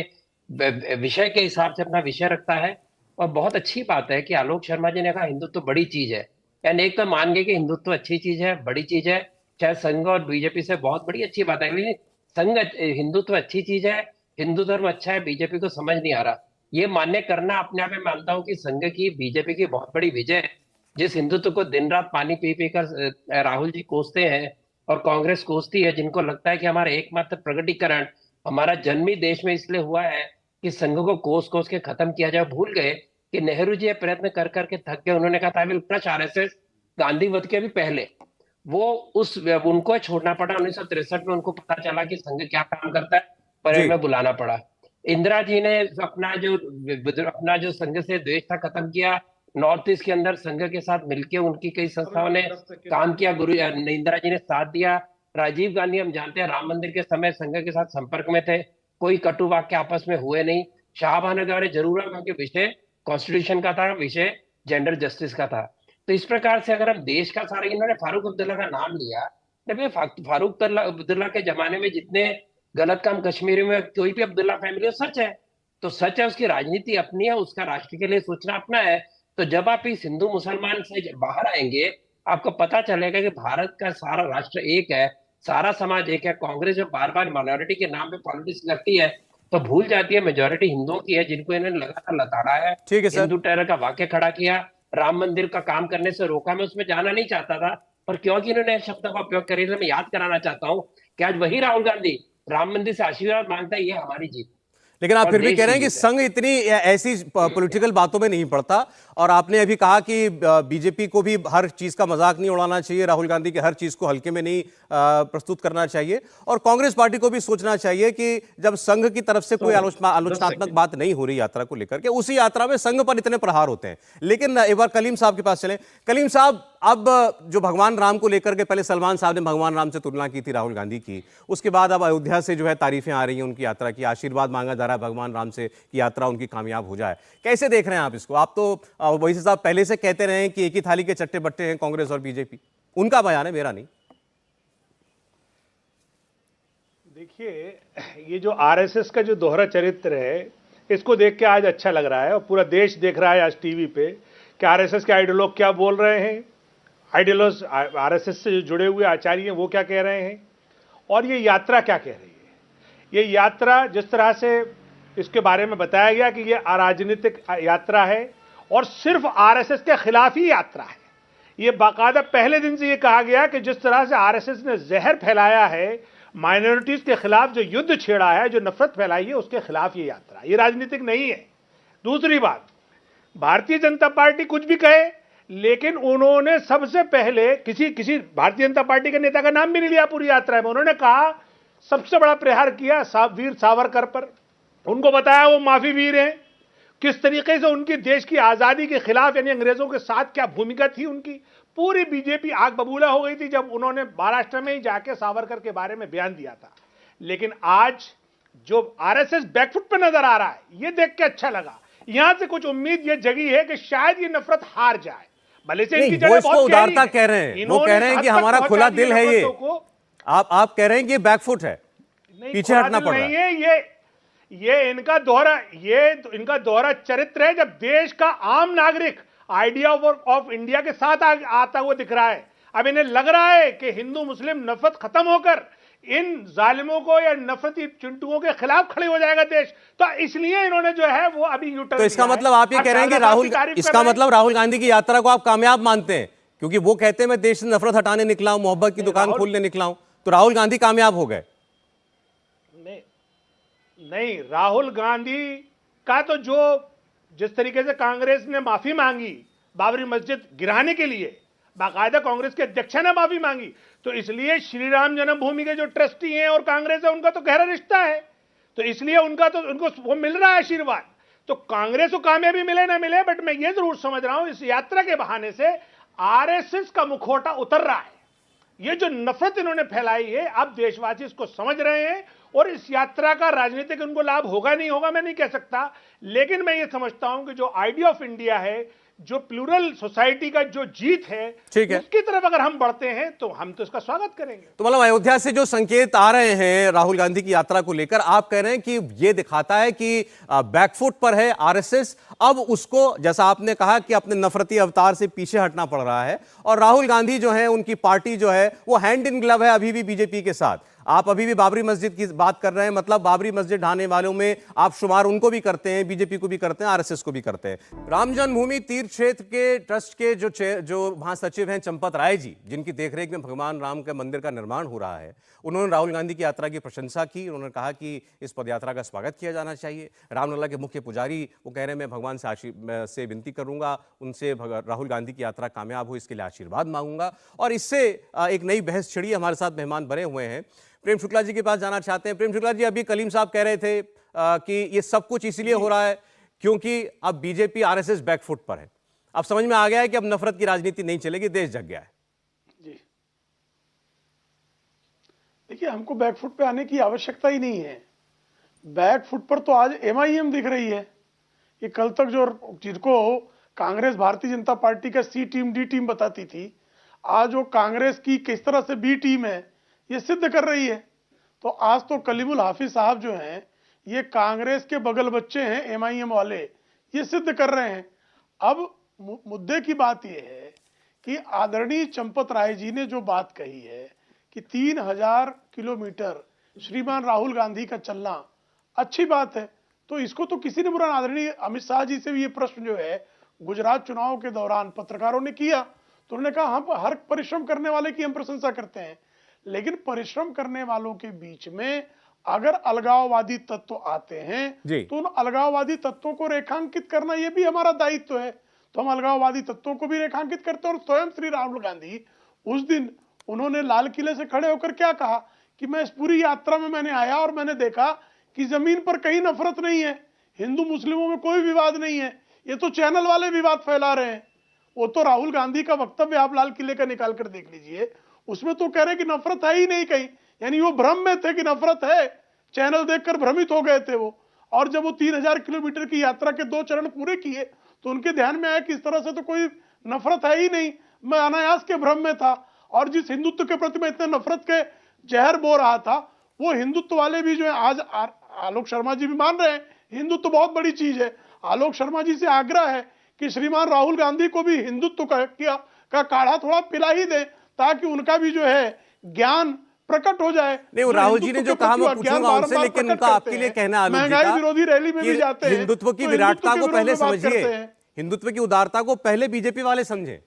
विषय के हिसाब से अपना विषय रखता है। और बहुत अच्छी बात है कि आलोक शर्मा जी ने कहा हिंदुत्व बड़ी चीज है, यानी एक तो मान गए कि हिंदुत्व अच्छी चीज है, बड़ी चीज है, चाहे संघ और बीजेपी से बहुत बड़ी अच्छी बात है। लेकिन संघ हिंदुत्व अच्छी चीज है, हिंदू धर्म अच्छा है, बीजेपी को समझ नहीं आ रहा। ये मान्य करना अपने आप में मानता हूं कि संघ की बीजेपी की बहुत बड़ी विजय है। जिस हिंदुत्व को दिन रात पानी पी पी कर राहुल जी कोसते हैं और कांग्रेस कोसती है, जिनको लगता है कि हमारा एकमात्र प्रगटीकरण हमारा जन्म ही देश में इसलिए हुआ है कि संघ को कोस कोस के खत्म किया जाए, भूल गए कि नेहरू जी प्रयत्न कर करके थक गए। उन्होंने कहा था आई विल क्रश आरएसएस, गांधीवध के भी पहले वो उनको छोड़ना पड़ा। 1963 में उनको पता चला कि संघ क्या काम करता है, परेड में बुलाना पड़ा। इंदिरा जी ने अपना जो संघ से द्वेष था खत्म किया, नॉर्थ ईस्ट के अंदर संघ के साथ मिलकर उनकी कई संस्थाओं ने काम किया, इंदिरा जी ने साथ दिया। राजीव गांधी हम जानते हैं राम मंदिर के समय संघ के साथ संपर्क में थे, कोई कटु वाक्य आपस में हुए नहीं। शाहबहान द्वारा जरूर क्योंकि विषय कॉन्स्टिट्यूशन का था, विषय जेंडर जस्टिस का था। तो इस प्रकार से अगर हम देश का सारा, इन्होंने फारूक अब्दुल्ला का नाम लिया, फारूक अब्दुल्ला के जमाने में जितने गलत काम कश्मीर में कोई भी अब्दुल्ला फैमिली, सच है तो सच है, उसकी राजनीति अपनी है, उसका राष्ट्र के लिए सोचना अपना है। तो जब आप इस हिंदू मुसलमान से बाहर आएंगे आपको पता चलेगा कि भारत का सारा राष्ट्र एक है, सारा समाज एक है। कांग्रेस जो बार बार माइनॉरिटी के नाम पे पॉलिटिक्स करती है तो भूल जाती है मेजोरिटी हिंदुओं की है, जिनको इन्होंने लगातार लताड़ा है। ठीक है सर। हिंदू टेरर का वाक्य खड़ा किया, राम मंदिर का काम करने से रोका। मैं उसमें जाना नहीं चाहता था, पर क्योंकि इन्होंने इस शब्द का उपयोग करी, मैं याद कराना चाहता हूँ कि आज वही राहुल गांधी राम मंदिर से आशीर्वाद मांगता है। ये हमारी जीत, लेकिन आप और फिर भी देश कह रहे की हैं कि जीत है। संघ इतनी ऐसी पॉलिटिकल बातों में नहीं पड़ता, और आपने अभी कहा कि बीजेपी को भी हर चीज का मजाक नहीं उड़ाना चाहिए, राहुल गांधी की हर चीज को हल्के में नहीं प्रस्तुत करना चाहिए, और कांग्रेस पार्टी को भी सोचना चाहिए कि जब संघ की तरफ से कोई आलोचनात्मक बात नहीं हो रही यात्रा को लेकर के, उसी यात्रा में संघ पर इतने प्रहार होते हैं। लेकिन एक बार कलीम साहब के पास चलें। कलीम साहब, अब जो भगवान राम को लेकर के, पहले सलमान साहब ने भगवान राम से तुलना की थी राहुल गांधी की, उसके बाद अब अयोध्या से जो है तारीफें आ रही हैं उनकी यात्रा की, आशीर्वाद मांगा जा रहा है भगवान राम से कि यात्रा उनकी कामयाब हो जाए। कैसे देख रहे हैं आप इसको? आप तो वही साहब पहले से कहते रहे हैं कि एक ही थाली के चट्टे बट्टे हैं कांग्रेस और बीजेपी, उनका बयान है, मेरा नहीं। देखिए, ये जो आरएसएस का जो दोहरा चरित्र है, इसको देख के आज अच्छा लग रहा है, और पूरा देश देख रहा है आज टीवी पे कि आरएसएस के आइडियोलॉग क्या बोल रहे हैं, आइडियोलॉज आरएसएस से जो जुड़े हुए आचार्य हैं वो क्या कह रहे हैं, और ये यात्रा क्या कह रही है। ये यात्रा जिस तरह से इसके बारे में बताया गया कि ये अराजनीतिक यात्रा है और सिर्फ आरएसएस के खिलाफ ही यात्रा है। ये बाकायदा पहले दिन से ये कहा गया कि जिस तरह से आरएसएस ने जहर फैलाया है, माइनॉरिटीज के खिलाफ जो युद्ध छेड़ा है, जो नफरत फैलाई है, उसके खिलाफ ये यात्रा, ये राजनीतिक नहीं है। दूसरी बात, भारतीय जनता पार्टी कुछ भी कहे, लेकिन उन्होंने सबसे पहले किसी भारतीय जनता पार्टी के नेता का नाम भी नहीं लिया पूरी यात्रा में। उन्होंने कहा, सबसे बड़ा प्रहार किया वीर सावरकर पर, उनको बताया वो माफी वीर हैं, किस तरीके से उनकी देश की आजादी के खिलाफ यानी अंग्रेजों के साथ क्या भूमिका थी उनकी। पूरी बीजेपी आग बबूला हो गई थी जब उन्होंने महाराष्ट्र में ही जाके सावरकर के बारे में बयान दिया था। लेकिन आज जो आरएसएस बैकफुट पे नजर आ रहा है, ये देख के अच्छा लगा। यहां से कुछ उम्मीद ये जगी है कि शायद ये नफरत हार जाए। भले से इनकी वो इसको उदारता कह रहे हैं, वो कह रहे हैं कि हमारा खुला दिल है ये। आप कह रहे हैं कि बैकफुट है, पीछे हटना पड़ रहा है। ये इनका दोहरा चरित्र है। जब देश का आम नागरिक आइडिया ऑफ इंडिया के साथ आता हुआ दिख रहा है, अब इन्हें लग रहा है कि हिंदू मुस्लिम नफरत खत्म होकर इन जालिमों को या नफरती चिंटुओं के खिलाफ खड़े हो जाएगा देश, तो इसलिए इन्होंने जो है वो अभी यूटर्न। तो इसका मतलब आप ये कह रहे हैं कि राहुल गांधी की यात्रा को आप कामयाब मानते हैं, क्योंकि वो कहते हैं मैं देश से नफरत हटाने निकला हूं, मोहब्बत की दुकान खोलने निकला हूं, तो राहुल गांधी कामयाब हो गए? नहीं, राहुल गांधी का तो जो जिस तरीके से कांग्रेस ने माफी मांगी बाबरी मस्जिद गिराने के लिए, बाकायदा कांग्रेस के अध्यक्ष ने माफी मांगी, तो इसलिए श्री राम जन्मभूमि के जो ट्रस्टी हैं और कांग्रेस है, उनका तो गहरा रिश्ता है, तो इसलिए उनको वो मिल रहा है आशीर्वाद। तो कांग्रेस को कामयाबी मिले ना मिले, बट मैं ये जरूर समझ रहा हूं इस यात्रा के बहाने से आरएसएस का मुखौटा उतर रहा है। ये जो नफरत इन्होंने फैलाई है, अब देशवासी इसको समझ रहे हैं, और इस यात्रा का राजनीतिक उनको लाभ होगा नहीं होगा मैं नहीं कह सकता, लेकिन मैं ये समझता हूं कि जो आइडिया ऑफ इंडिया है, जो प्लूरल सोसाइटी का जो जीत है, उसकी तरफ अगर हम बढ़ते हैं तो हम तो इसका स्वागत करेंगे। तो मतलब अयोध्या से जो संकेत आ रहे हैं राहुल गांधी की यात्रा को लेकर, आप कह रहे हैं कि ये दिखाता है कि बैकफुट पर है आरएसएस, अब उसको जैसा आपने कहा कि अपने नफरती अवतार से पीछे हटना पड़ रहा है, और राहुल गांधी जो है, उनकी पार्टी जो है, वो हैंड इन ग्लव है अभी भी बीजेपी के साथ। आप अभी भी बाबरी मस्जिद की बात कर रहे हैं, मतलब बाबरी मस्जिद ढाने वालों में आप शुमार उनको भी करते हैं, बीजेपी को भी करते हैं, आरएसएस को भी करते हैं। राम जन्मभूमि तीर्थ क्षेत्र के ट्रस्ट के जो महासचिव हैं चंपत राय जी, जिनकी देखरेख में भगवान राम के मंदिर का निर्माण हो रहा है, उन्होंने राहुल गांधी की यात्रा की प्रशंसा की। उन्होंने कहा कि इस पदयात्रा का स्वागत किया जाना चाहिए। रामलला के मुख्य पुजारी वो कह रहे हैं मैं भगवान से विनती करूंगा, उनसे राहुल गांधी की यात्रा कामयाब हो इसके लिए आशीर्वाद मांगूंगा, और इससे एक नई बहस छिड़ी। हमारे साथ मेहमान बने हुए हैं, प्रेम शुक्ला जी के पास जाना चाहते हैं। प्रेम शुक्ला जी, अभी कलीम साहब कह रहे थे कि ये सब कुछ इसलिए हो रहा है क्योंकि अब बीजेपी आरएसएस बैकफुट पर है। अब समझ में आ गया है कि अब नफरत की राजनीति नहीं चलेगी, देश जग गया है। जी देखिए, हमको बैकफुट पे आने की आवश्यकता ही नहीं है। बैकफुट पर तो आज एमआईएम दिख रही है कि कल तक जिनको कांग्रेस भारतीय जनता पार्टी का सी टीम डी टीम बताती थी, आज वो कांग्रेस की किस तरह से बी टीम है ये सिद्ध कर रही है। तो आज तो कलीमुल हाफिज साहब जो हैं, ये कांग्रेस के बगल बच्चे हैं एमआईएम वाले, ये सिद्ध कर रहे हैं। अब मुद्दे की बात यह है कि आदरणीय चंपत राय जी ने जो बात कही है कि 3000 किलोमीटर श्रीमान राहुल गांधी का चलना अच्छी बात है। तो इसको तो किसी ने बुरा, आदरणीय अमित शाह जी से भी ये प्रश्न जो है गुजरात चुनाव के दौरान पत्रकारों ने किया, तो उन्होंने कहा हम हर परिश्रम करने वाले की हम प्रशंसा करते हैं, लेकिन परिश्रम करने वालों के बीच में अगर अलगाववादी तत्व आते हैं तो उन अलगाववादी तत्वों को रेखांकित करना ये भी हमारा दायित्व है। तो हम अलगाववादी तत्वों को भी रेखांकित करते हैं। और स्वयं श्री राहुल गांधी उस दिन उन्होंने लाल किले से खड़े होकर क्या कहा कि मैं इस पूरी यात्रा में मैंने आया और मैंने देखा कि जमीन पर कहीं नफरत नहीं है, हिंदू मुस्लिमों में कोई विवाद नहीं है, ये तो चैनल वाले विवाद फैला रहे हैं। वो तो राहुल गांधी का वक्तव्य आप लाल किले का निकाल कर देख लीजिए, उसमें तो कह रहे कि नफरत है ही नहीं कहीं, यानी वो भ्रम में थे कि नफरत है, चैनल देखकर भ्रमित हो गए थे वो। और जब वो 3000 किलोमीटर की यात्रा के 2 चरण पूरे किए तो उनके ध्यान में आया कि इस तरह से तो कोई नफरत है ही नहीं, मैं अनायास के भ्रम में था। और जिस हिंदुत्व के प्रति मैं इतने नफरत के जहर बो रहा था, वो हिंदुत्व वाले भी जो है, आज आलोक शर्मा जी भी मान रहे हैं हिंदुत्व बहुत बड़ी चीज है। आलोक शर्मा जी से आग्रह है कि श्रीमान राहुल गांधी को भी हिंदुत्व का काढ़ा थोड़ा पिला ही दे, ताकि उनका भी जो है ज्ञान प्रकट हो जाए। नहीं, वो राहुल जी ने जो कहा मैं पूछूंगा उनसे, लेकिन उनका आपके लिए कहना आलोक जी महंगाई विरोधी रैली में भी जाते हैं, हिंदुत्व की विराटता को पहले समझिए, हिंदुत्व की उदारता को पहले बीजेपी वाले समझे।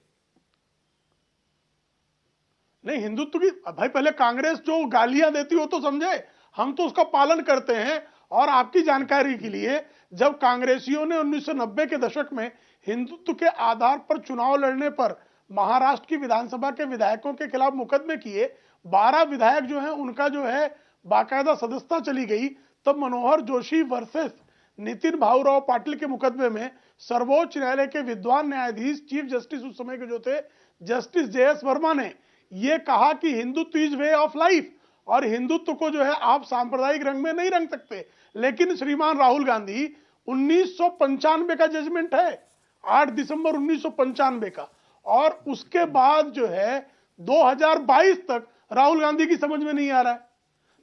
नहीं, हिंदुत्व की भाई पहले कांग्रेस जो गालियां देती हो तो समझे, हम तो उसका पालन करते हैं। और आपकी जानकारी के लिए, जब कांग्रेसियों ने 1990 के दशक में हिंदुत्व के आधार पर चुनाव लड़ने पर महाराष्ट्र की विधानसभा के विधायकों के खिलाफ मुकदमे किए, 12 विधायक जो हैं उनका जो है बाकायदा सदस्यता चली गई, तब मनोहर जोशी वर्सेस नितिन भाऊराव पाटिल के मुकदमे में सर्वोच्च न्यायालय के विद्वान न्यायाधीश चीफ जस्टिस उस समय के जो थे जस्टिस JS वर्मा ने ये कहा कि Hindutva is way of life, और हिंदुत्व को जो है आप सांप्रदायिक रंग में नहीं रंग सकते। लेकिन श्रीमान राहुल गांधी 1995 का जजमेंट है, 8 दिसंबर 1995 का, और उसके बाद जो है 2022 तक राहुल गांधी की समझ में नहीं आ रहा है।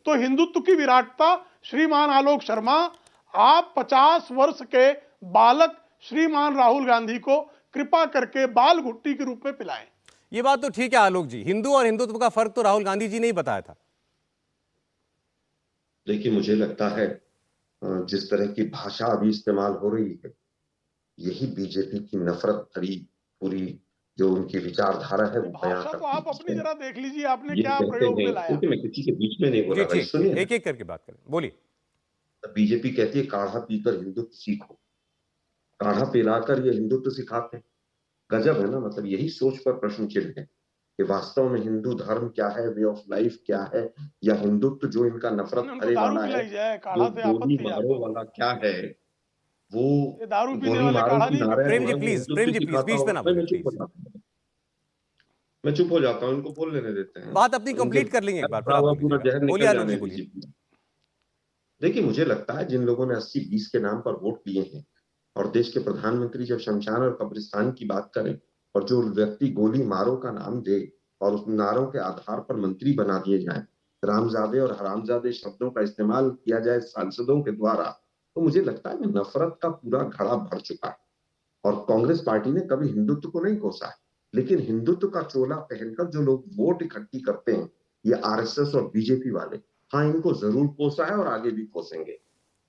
तो हिंदुत्व की विराटता, श्रीमान आलोक शर्मा, आप 50 वर्ष के बालक श्रीमान राहुल गांधी को कृपा करके बाल घुट्टी के रूप में पिलाएं। ये बात तो ठीक है आलोक जी, हिंदू और हिंदुत्व का फर्क तो राहुल गांधी जी ने ही बताया था। देखिए, मुझे लगता है जिस तरह की भाषा अभी इस्तेमाल हो रही है, यही बीजेपी की नफरत भरी पूरी जो उनकी विचारधारा है वो बयां भाषा तो करती आप अपनी है। जरा देख लीजिए, आपने ये क्या कहते प्रयोग में हैं, लाया। क्योंकि मैं किसी के बीच में नहीं बोल रहा, सुनिए। एक एक करके बात करें, बोलिए। बीजेपी कहती है काढ़ा पीकर हिंदुत्व सीखो, काढ़ा पिलाकर ये हिंदुत्व सिखाते हैं। गजब है ना, मतलब यही सोच पर प्रश्न चिन्ह है कि वास्तव में हिंदू धर्म क्या है, वे ऑफ लाइफ क्या है, या हिंदुत्व जो इनका नफरत भरे वाला है, जो गोली मारो वाला क्या है, वो दारू पीने गोली वाले मारो काढ़ा की नहीं। नारे प्रेम जी प्लीज बीच में ना बोलिए, मैं चुप हो जाता हूँ, इनको बोल लेने देते हैं, बात अपनी कंप्लीट कर लेंगे एक बार, पूरा जहर निकल जाने बोलिए। दीजिए। देखिए, मुझे लगता है जिन लोगों ने 80-20 के नाम पर वोट लिए हैं, और देश के प्रधानमंत्री जब शमशान और कब्रिस्तान की बात करें, और जो व्यक्ति गोली मारो का नाम दे और उस नारों के आधार पर मंत्री बना दिए जाए, रामजादे और हरामजादे शब्दों का इस्तेमाल किया जाए सांसदों के द्वारा, तो मुझे लगता है कि नफरत का पूरा घड़ा भर चुका है। और कांग्रेस पार्टी ने कभी हिंदुत्व को नहीं कोसा है, लेकिन हिंदुत्व का चोला पहनकर जो लोग वोट इकट्ठी करते हैं, ये RSS और बीजेपी वाले, हाँ, इनको जरूर कोसा है और आगे भी कोसेंगे,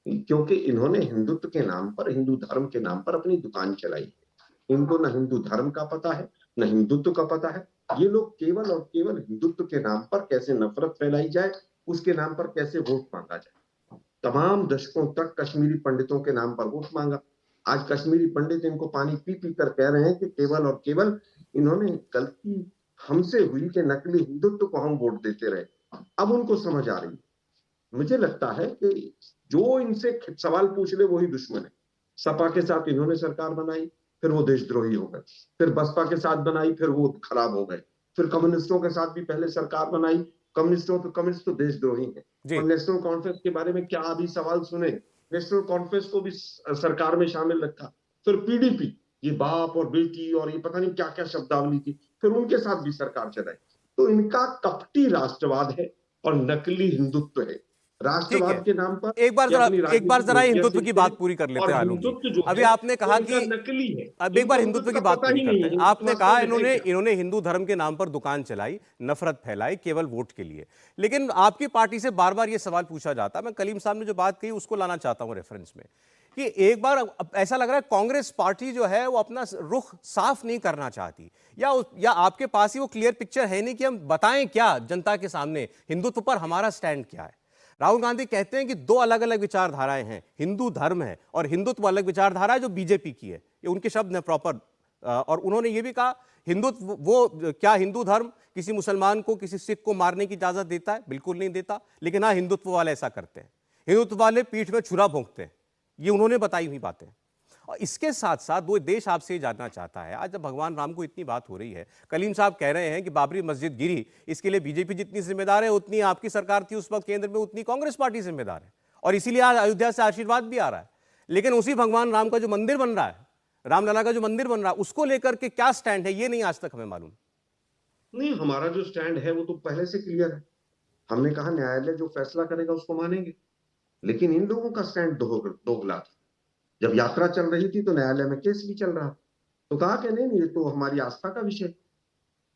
क्योंकि इन्होंने हिंदुत्व के नाम पर, हिंदू धर्म के नाम पर अपनी दुकान चलाई है। इनको न हिंदू धर्म का पता है, न हिंदुत्व का पता है। ये लोग केवल और केवल हिंदुत्व के नाम पर कैसे नफरत फैलाई जाए, उसके नाम पर कैसे वोट मांगा जाए। तमाम दशकों तक कश्मीरी पंडितों के नाम पर वोट मांगा। आज कश्मीरी पंडित इनको पानी पी पी कर कह रहे हैं कि केवल और केवल इन्होंने गलती हमसे हुई कि नकली हिंदुत्व को हम वोट देते रहे। अब उनको समझ आ रही है। मुझे लगता है कि जो इनसे सवाल पूछ ले वही दुश्मन है। सपा के साथ इन्होंने सरकार बनाई, फिर वो देशद्रोही हो गए, फिर बसपा के साथ बनाई, फिर वो खराब हो गए, फिर कम्युनिस्टों के साथ भी पहले सरकार बनाई, कम्युनिस्ट तो देशद्रोही है। और नेशनल कॉन्फ्रेंस के बारे में क्या अभी सवाल सुने, नेशनल कॉन्फ्रेंस को भी सरकार में शामिल रखा, फिर PDP, ये बाप और बेटी और ये पता नहीं क्या क्या शब्दावली थी, फिर उनके साथ भी सरकार चलाई। तो इनका कपटी राष्ट्रवाद है और नकली हिंदुत्व है। राष्ट्रवाद के नाम पर एक बार या जरा अपनी एक बार जरा राजनीतिक हिंदुत्व की से बात पूरी कर लेते और हैं आलोक जी। हिंदुत्व जो अभी है, आपने कहा वो कि इनका नकली है। अब एक बार इनको हिंदुत्व की का बात पता पूरी ही करते नहीं हैं। है, आपने हिंदुत्व कहा वास्तव में है क्या? इन्होंने हिंदू धर्म के नाम पर दुकान चलाई, नफरत फैलाई केवल वोट के लिए। लेकिन आपकी पार्टी से बार बार ये सवाल पूछा जाता है, मैं कलीम साहब ने जो बात कही उसको लाना चाहता हूं रेफरेंस में, कि एक बार ऐसा लग रहा है कांग्रेस पार्टी जो है वो अपना रुख साफ नहीं करना चाहती, या आपके पास ही वो क्लियर पिक्चर है नहीं कि हम बताएं क्या जनता के सामने हिंदुत्व पर हमारा स्टैंड क्या है। राहुल गांधी कहते हैं कि दो अलग अलग विचारधाराएं हैं, हिंदू धर्म है और हिंदुत्व अलग विचारधारा है जो बीजेपी की है, ये उनके शब्द हैं प्रॉपर। और उन्होंने ये भी कहा हिंदुत्व वो क्या हिंदू धर्म किसी मुसलमान को किसी सिख को मारने की इजाजत देता है? बिल्कुल नहीं देता। लेकिन हाँ, हिंदुत्व वाले ऐसा करते हैं, हिंदुत्व वाले पीठ में छुरा भोंकते हैं, ये उन्होंने बताई हुई बातें। और इसके साथ साथ वो देश आपसे ये जानना चाहता है, आज जब भगवान राम को इतनी बात हो रही है, कलीम साहब कह रहे हैं कि बाबरी मस्जिद गिरी, इसके लिए बीजेपी जितनी जिम्मेदार है उतनी आपकी सरकार थी उस वक्त केंद्र में, उतनी कांग्रेस पार्टी जिम्मेदार है, और इसीलिए आज अयोध्या से आशीर्वाद भी आ रहा है। लेकिन उसी भगवान राम का जो मंदिर बन रहा है, रामलला का जो मंदिर बन रहा है, उसको लेकर के क्या स्टैंड है ये नहीं आज तक हमें मालूम। नहीं, हमारा जो स्टैंड है वो तो पहले से क्लियर है। हमने कहा न्यायालय जो फैसला करेगा उसको मानेंगे। लेकिन इन लोगों का स्टैंड दोगला था। जब यात्रा चल रही थी तो न्यायालय में केस भी चल रहा, तो कहा कि नहीं ये तो हमारी आस्था का विषय।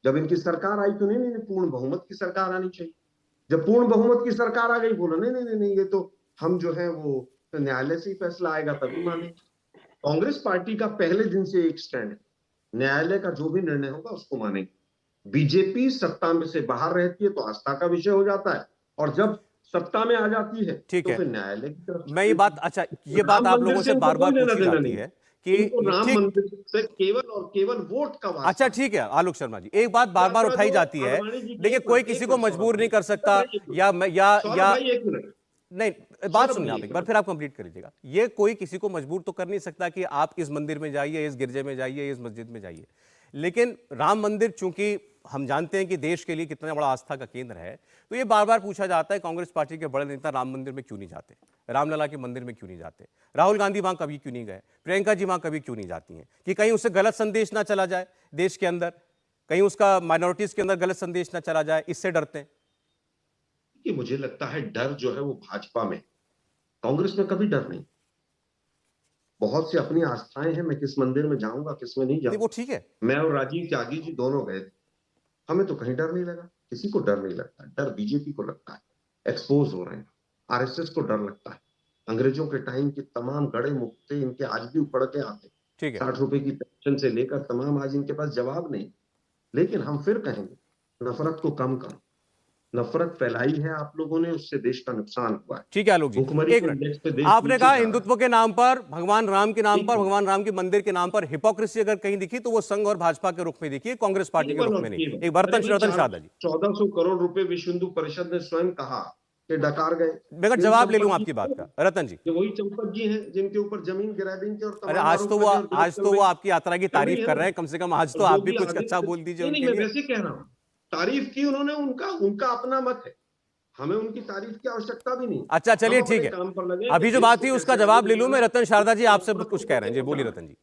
जब इनकी सरकार आई तो नहीं पूर्ण बहुमत की सरकार आनी चाहिए। जब पूर्ण बहुमत की सरकार आ गई बोला नहीं ये तो हम जो है वो न्यायालय से ही फैसला आएगा तभी मानेंगे। कांग्रेस पार्टी का पहले दिन से एक स्टैंड है, न्यायालय का जो भी निर्णय होगा उसको मानेंगे। बीजेपी सत्ता में से बाहर रहती है तो आस्था का विषय हो जाता है, और जब सत्ता में आ जाती है ठीक तो है, फिर न्यायालय की तरफ मैं ये बात, अच्छा ये बात आप लोगों से बार बार पूछी जाती है कि राम ठीक, मंदिर से केवल और केवल वोट का वास्ता। अच्छा ठीक है आलोक शर्मा जी, एक बात बार बार उठाई जाती है, देखिए कोई किसी को मजबूर नहीं कर सकता, या एक मिनट नहीं बात सुनिए आप एक बार, फिर आप कंप्लीट कर लीजिएगा। ये कोई किसी को मजबूर तो कर नहीं सकता कि आप इस मंदिर में जाइए, इस गिरजे में जाइए, इस मस्जिद में जाइए। लेकिन राम मंदिर चूंकि हम जानते हैं कि देश के लिए कितना बड़ा आस्था का केंद्र है, तो ये बार बार पूछा जाता है कांग्रेस पार्टी के बड़े नेता राम मंदिर में क्यों नहीं जाते, रामलला के मंदिर में क्यों नहीं जाते, राहुल गांधी वहां कभी क्यों नहीं गए, प्रियंका जी वहां कभी क्यों नहीं जाती हैं, कि कहीं उससे गलत संदेश ना चला जाए देश के अंदर, कहीं उसका माइनॉरिटीज के अंदर गलत संदेश ना चला जाए, इससे डरते हैं। कि मुझे लगता है डर जो है वो भाजपा में, कांग्रेस में कभी डर नहीं। बहुत सी अपनी आस्थाएं हैं, मैं किस मंदिर में जाऊंगा किस में नहीं जाऊंगा, वो ठीक है। मैं और राजीव त्यागी जी दोनों गए थे, हमें तो कहीं डर नहीं लगा, किसी को डर नहीं लगता। डर बीजेपी को लगता है, एक्सपोज हो रहे हैं। आरएसएस को डर लगता है, अंग्रेजों के टाइम के तमाम गड़े मुक्ते इनके आज भी उखड़ के आते, 60 रुपए की पेंशन से लेकर तमाम, आज इनके पास जवाब नहीं। लेकिन हम फिर कहेंगे नफरत को कम करो, नफरत फैलाई है आप लोगों ने, उससे देश का नुकसान हुआ है। ठीक है आलोक जी, एक मिनट, आपने कहा हिंदुत्व के नाम पर, भगवान राम के नाम पर, भगवान राम के मंदिर के नाम पर हिपोक्रेसी अगर कहीं दिखी तो वो संघ और भाजपा के रुख में दिखी, कांग्रेस पार्टी के रुख में नहीं। एक रतन शारदा जी, 1400 करोड़ रुपए विश्व हिंदू परिषद ने स्वयं कहा कि डकार गए। मैं जवाब ले लूं आपकी बात का, रतन जी, वही चंपक जी हैं जिनके ऊपर जमीन ग्रैबिंग के और अरे आज तो वो आपकी यात्रा की तारीफ कर रहे हैं, कम से कम आज तो आप भी कुछ अच्छा बोल दीजिए। मैं वैसे कह रहा हूँ, तारीफ की उन्होंने, उनका अपना मत है, हमें उनकी तारीफ की आवश्यकता भी नहीं। अच्छा चलिए ठीक है, अभी जो बात थी उसका जवाब ले लूं मैं। रतन शारदा जी आपसे कुछ कह रहे हैं जी, बोलिए रतन जी।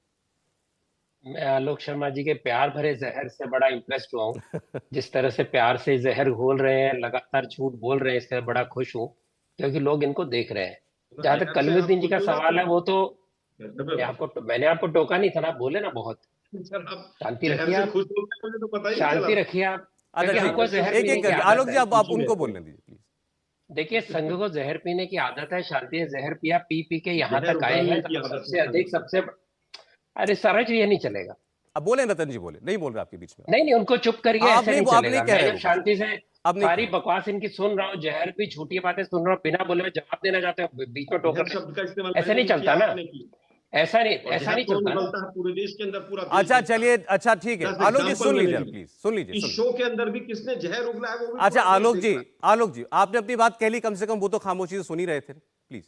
मैं आलोक शर्मा जी के प्यार भरे जहर से बड़ा इम्प्रेस्ड हुआ हूँ। जिस तरह से प्यार से जहर घोल रहे हैं, लगातार झूठ बोल रहे हैं, इससे बड़ा खुश हूँ क्योंकि लोग इनको देख रहे हैं। जहां तक कलीमुद्दीन जी का सवाल है, वो तो मैंने आपको टोका नहीं था ना, बोले ना बहुत। शांति रखिए आप, शांति रखिए आप। आलोक जी आप उनको बोलने दीजिए प्लीज। देखिए, संघ को जहर पीने की आदत है, शांति से जहर पिया, पी पी के यहाँ तक आए हैं। सबसे अधिक अरे सरज ये नहीं चलेगा। अब बोले रतन जी, बोले, नहीं बोल रहे आपके बीच में। नहीं उनको चुप करिए, ऐसे नहीं चलेगा। मैं शांति से अब सारी बकवास इनकी सुन रहा हूँ, जहर भी झूठी बातें सुन रहा हूँ, बिना बोले में जवाब देना चाहते हो, बीच में टोकर, ऐसे नहीं चलता ना, ऐसा नहीं चलता पूरे देश के अंदर पूरा। अच्छा चलिए, अच्छा ठीक है आलोक जी, सुन लीजिए प्लीज, सुन लीजिए। इस शो के अंदर भी किसने जहर उगला है वो भी। अच्छा आलोक जी आपने अपनी बात कह ली, कम से कम वो तो खामोशी से सुन ही रहे थे, प्लीज।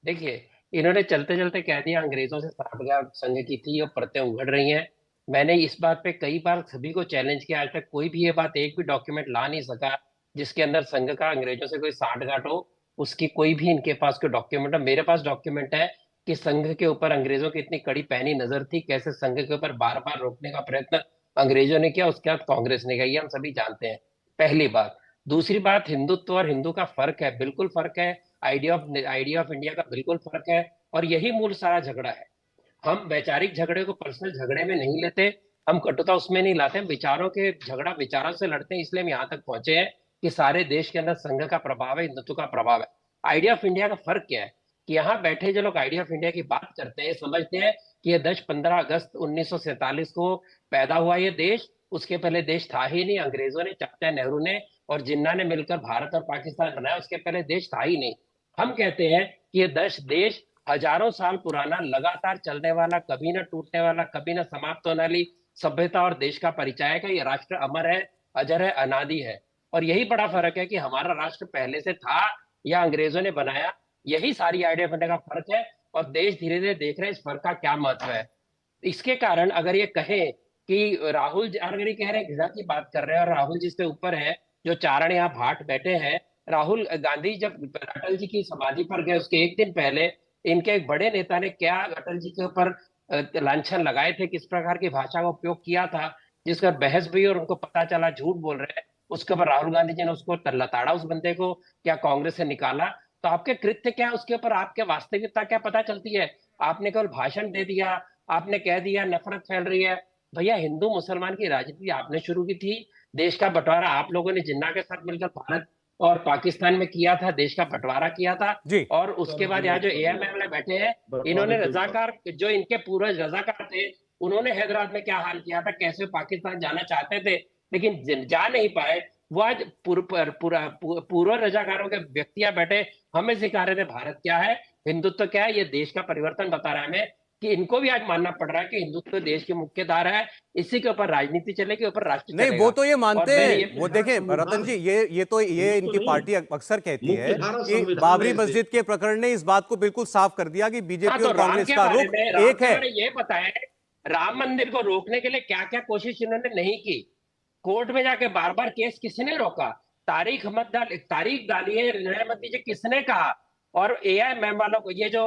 देखिए, इन्होंने चलते चलते कह दिया अंग्रेजों से साठगांठ संघ की थी, और परतें उगड़ रही हैं। मैंने इस बात पे कई बार सभी को चैलेंज किया, आज तक कोई भी ये बात, एक भी डॉक्यूमेंट ला नहीं सका जिसके अंदर संघ का अंग्रेजों से कोई साठगांठ हो। उसकी कोई भी इनके पास कोई डॉक्यूमेंट है? मेरे पास डॉक्यूमेंट है कि संघ के ऊपर अंग्रेजों की इतनी कड़ी पैनी नजर थी, कैसे संघ के ऊपर बार बार रोकने का प्रयत्न अंग्रेजों ने किया, उसके बाद कांग्रेस ने किया, ये हम सभी जानते हैं। पहली बात। दूसरी बात, हिंदुत्व और हिंदू का फर्क है, बिल्कुल फर्क है। आइडिया ऑफ इंडिया का बिल्कुल फर्क है, और यही मूल सारा झगड़ा है। हम वैचारिक झगड़े को पर्सनल झगड़े में नहीं लेते, हम कटुता उसमें नहीं लाते, हम विचारों के झगड़ा विचारों से लड़ते हैं। इसलिए हम यहाँ तक पहुंचे हैं कि सारे देश के अंदर संघ का प्रभाव है, हिंदुत्व का प्रभाव है। आइडिया ऑफ इंडिया का फर्क क्या है कि यहाँ बैठे जो लोग आइडिया ऑफ इंडिया की बात करते हैं, समझते हैं कि ये 10-15 अगस्त 1947 को पैदा हुआ ये देश, उसके पहले देश था ही नहीं। अंग्रेजों ने, चाचा नेहरू ने और जिन्ना ने मिलकर भारत और पाकिस्तान बनाया, उसके पहले देश था ही नहीं। हम कहते हैं कि ये देश हजारों साल पुराना, लगातार चलने वाला, कभी ना टूटने वाला, कभी ना समाप्त होने वाली सभ्यता और देश का परिचय है कि ये राष्ट्र अमर है, अजर है, अनादि है। और यही बड़ा फर्क है कि हमारा राष्ट्र पहले से था या अंग्रेजों ने बनाया। यही सारी आइडिया बनने का फर्क है, और देश धीरे धीरे देख रहे हैं इस फर्क का क्या महत्व है। इसके कारण अगर ये कहें कि राहुल, अगर ये कह रहे हैं घृणा की बात कर रहे हैं, और राहुल जिसके ऊपर है, जो चारण यहाँ भाट बैठे हैं, राहुल गांधी जब अटल जी की समाधि पर गए उसके एक दिन पहले इनके एक बड़े नेता ने क्या अटल जी के ऊपर लांछन लगाए थे, किस प्रकार की भाषा का उपयोग किया था, जिसका बहस भी और उनको पता चला झूठ बोल रहे हैं, उसके ऊपर राहुल गांधी जी ने उसको लताड़ा, उस बंदे को क्या कांग्रेस से निकाला। तो आपके कृत्य क्या है, उसके ऊपर आपके वास्तविकता क्या पता चलती है। आपने केवल भाषण दे दिया, आपने कह दिया नफरत फैल रही है। भैया, हिंदू मुसलमान की राजनीति आपने शुरू की थी, देश का बंटवारा आप लोगों ने जिन्ना के साथ मिलकर भारत और पाकिस्तान में किया था, देश का बंटवारा किया था। और उसके बाद यहाँ जो एएमएम में बैठे हैं, इन्होंने रजाकार, जो इनके पूर्वज रजाकार थे, उन्होंने हैदराबाद में क्या हाल किया था, कैसे पाकिस्तान जाना चाहते थे लेकिन जा नहीं पाए। वो आज पूर्व रजाकारों के व्यक्तियां बैठे हमें सिखा रहे थे भारत क्या है, हिंदुत्व क्या है। ये देश का परिवर्तन बता रहा है हमें कि इनको भी आज मानना पड़ रहा है कि हिंदुत्व देश की मुख्य धारा है, इसी के ऊपर राजनीति चलेगी, ऊपर राष्ट्र नहीं चलेगा। वो तो ये मानते और हैं। वो देखें रतन जी, ये इनकी पार्टी अक्सर कहती है कि बाबरी मस्जिद के प्रकरण ने इस बात को बिल्कुल साफ कर दिया कि बीजेपी और कांग्रेस का रुख एक है। ये बताएं, राम मंदिर को रोकने के लिए क्या क्या कोशिश इन्होंने नहीं की। कोर्ट में जाके बार बार केस किसने रोका, तारीख डाली है, निर्णय मत दीजिए किसने कहा। और एआईएमएम वालों को, ये जो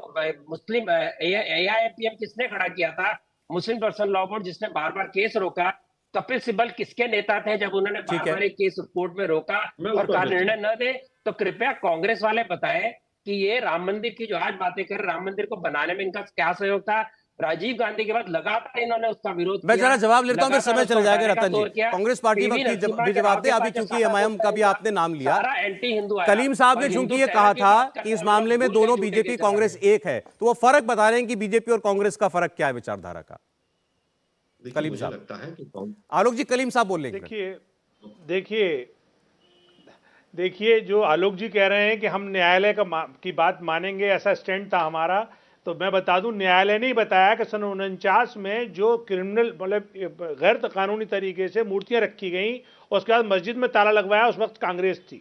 मुस्लिम एआईएमआईएम किसने खड़ा किया था, मुस्लिम पर्सनल लॉ बोर्ड, जिसने बार बार केस रोका। कपिल सिब्बल किसके नेता थे जब उन्होंने बार बार एक केस कोर्ट में रोका और कहा निर्णय न दे। तो कृपया कांग्रेस वाले बताएं कि ये राम मंदिर की जो आज बातें कर, राम मंदिर को बनाने में इनका क्या सहयोग था। राजीव गांधी के बाद लगातार इन्होंने उसका विरोध मैं जरा जवाब लेता हूं, फिर समय चला जाएगा लगातार रतन जी। किया। कांग्रेस पार्टी पीवी वक्त नरसिम्हा भी के जवाब दे। आगे अभी पाछा चूंकि एमआईएम का भी आपने नाम लिया, सारा एंटी हिंदू आया। कलीम साहब ने और चूंकि हिंदू ये कहा की था बात कि इस कर मामले में रहे हैं, दोनों झूठे बीजेपी झूठे कांग्रेस एक है, तो वो फर्क बता रहे हैं कि बीजेपी और कांग्रेस का फर्क क्या है विचारधारा का। कलीम साहब लगता है कि आलोक जी, कलीम साहब बोल रहे देखिए जो आलोक जी कह रहे हैं कि हम न्यायालय की बात मानेंगे, ऐसा स्टैंड था हमारा। तो मैं बता दूं, न्यायालय ने बताया कि सन 49 में जो क्रिमिनल मतलब गैर कानूनी तरीके से मूर्तियां रखी गई, उसके बाद मस्जिद में ताला लगवाया, उस वक्त कांग्रेस थी।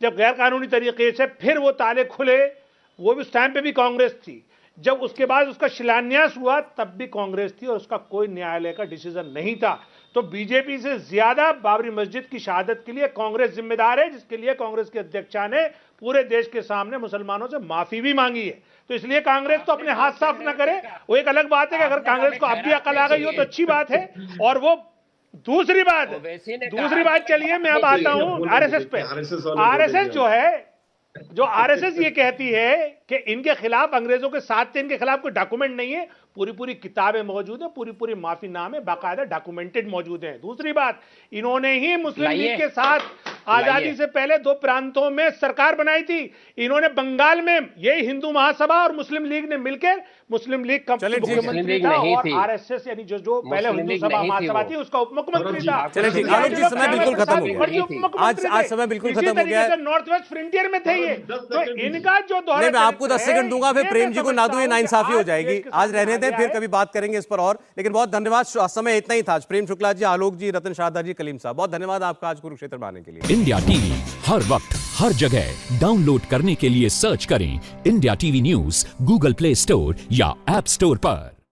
जब गैर कानूनी तरीके से फिर वो ताले खुले, वो भी उस टाइम पे भी कांग्रेस थी। जब उसके बाद उसका शिलान्यास हुआ, तब भी कांग्रेस थी और उसका कोई न्यायालय का डिसीजन नहीं था। तो बीजेपी से ज्यादा बाबरी मस्जिद की शहादत के लिए कांग्रेस जिम्मेदार है, जिसके लिए कांग्रेस के अध्यक्षा ने पूरे देश के सामने मुसलमानों से माफी भी मांगी है। तो इसलिए कांग्रेस तो अपने हाथ साफ न करे। वो एक अलग बात है कि अगर कांग्रेस को अब भी अकल आ गई हो तो अच्छी बात है। और वो दूसरी बात चलिए मैं अब आता हूं आरएसएस पे। आरएसएस जो आरएसएस ये कहती है कि इनके खिलाफ, अंग्रेजों के साथ थे, इनके खिलाफ कोई डॉक्यूमेंट नहीं है। पूरी किताबें मौजूद है, पूरी माफीनामे बाकायदा डॉक्यूमेंटेड मौजूद हैं। दूसरी बात, इन्होंने ही मुस्लिम लीग के साथ आजादी से पहले 2 प्रांतों में सरकार बनाई थी। इन्होंने बंगाल में यही हिंदू महासभा और मुस्लिम लीग ने मिलकर, मुस्लिम लीग का मुख्यमंत्री था और आरएसएस यानी जो पहले हिंदू सभा महासभा थी उसका उप मुख्यमंत्री था। चलिए ठीक, आलोक जी समय बिल्कुल खत्म हो गया। आज समय बिल्कुल खत्म हो गया। नॉर्थ वेस्ट फ्रंटियर में थे ये। तो इनका जो नहीं, मैं आपको 10 सेकंड दूंगा, फिर प्रेम जी को ना दूं, ये नाइंसाफी हो जाएगी। आज रहने दें, फिर कभी बात करेंगे इस पर और। लेकिन बहुत धन्यवाद, समय इतना ही था। प्रेम शुक्ला जी, आलोक जी, रतन शारदा जी, कलीम साहब, बहुत धन्यवाद आपका आज कुरुक्षेत्र में आने के लिए। इंडिया टीवी हर वक्त हर जगह डाउनलोड करने के लिए सर्च करें India TV news Google play store या ऐप स्टोर पर।